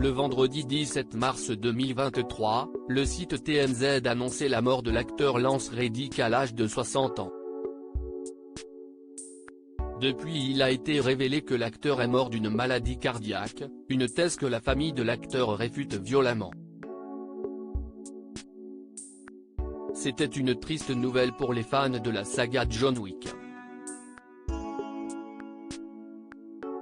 Le vendredi 17 mars 2023, le site TMZ annonçait la mort de l'acteur Lance Reddick à l'âge de 60 ans. Depuis, il a été révélé que l'acteur est mort d'une maladie cardiaque, une thèse que la famille de l'acteur réfute violemment. C'était une triste nouvelle pour les fans de la saga John Wick.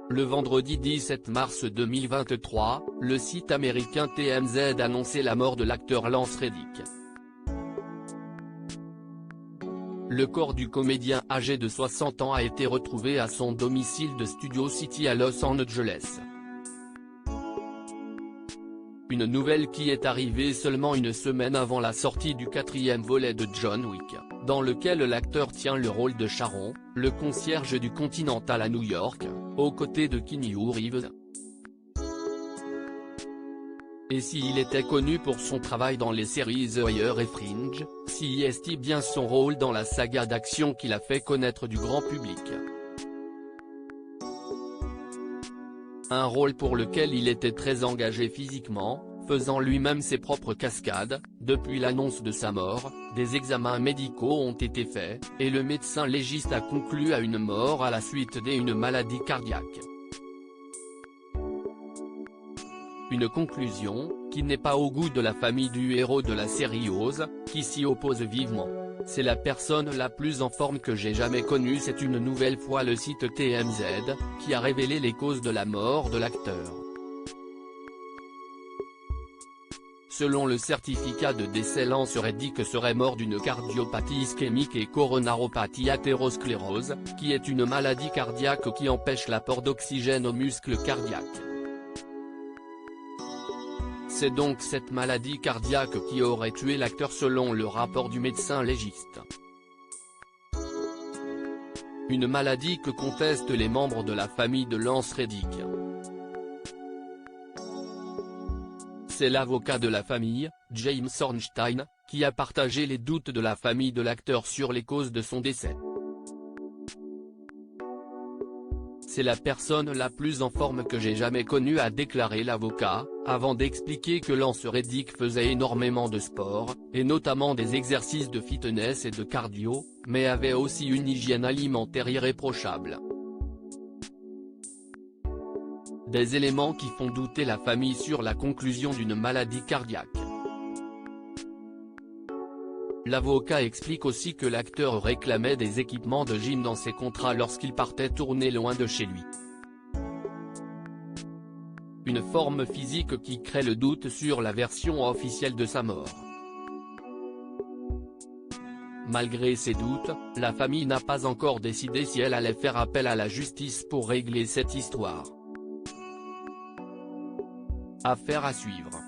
Le vendredi 17 mars 2023, le site américain TMZ annonçait la mort de l'acteur Lance Reddick. Le corps du comédien âgé de 60 ans a été retrouvé à son domicile de Studio City à Los Angeles. Une nouvelle qui est arrivée seulement une semaine avant la sortie du 4e volet de John Wick, dans lequel l'acteur tient le rôle de Sharon, le concierge du Continental à New York, aux côtés de Keanu Reeves. Et s'il était connu pour son travail dans les séries The Wire et Fringe, si est bien son rôle dans la saga d'action qu'il a fait connaître du grand public. Un rôle pour lequel il était très engagé physiquement, faisant lui-même ses propres cascades. Depuis l'annonce de sa mort, des examens médicaux ont été faits, et le médecin légiste a conclu à une mort à la suite d'une maladie cardiaque. Une conclusion, qui n'est pas au goût de la famille du héros de la série Oz, qui s'y oppose vivement. C'est la personne la plus en forme que j'ai jamais connue. C'est une nouvelle fois le site TMZ, qui a révélé les causes de la mort de l'acteur. Selon le certificat de décès, Lance Reddick serait mort d'une cardiopathie ischémique et coronaropathie athérosclérose, qui est une maladie cardiaque qui empêche l'apport d'oxygène aux muscles cardiaques. C'est donc cette maladie cardiaque qui aurait tué l'acteur selon le rapport du médecin légiste. Une maladie que contestent les membres de la famille de Lance Reddick. C'est l'avocat de la famille, James Ornstein, qui a partagé les doutes de la famille de l'acteur sur les causes de son décès. C'est la personne la plus en forme que j'ai jamais connue, a déclaré l'avocat, avant d'expliquer que Lance Reddick faisait énormément de sport, et notamment des exercices de fitness et de cardio, mais avait aussi une hygiène alimentaire irréprochable. Des éléments qui font douter la famille sur la conclusion d'une maladie cardiaque. L'avocat explique aussi que l'acteur réclamait des équipements de gym dans ses contrats lorsqu'il partait tourner loin de chez lui. Une forme physique qui crée le doute sur la version officielle de sa mort. Malgré ces doutes, la famille n'a pas encore décidé si elle allait faire appel à la justice pour régler cette histoire. Affaire à suivre.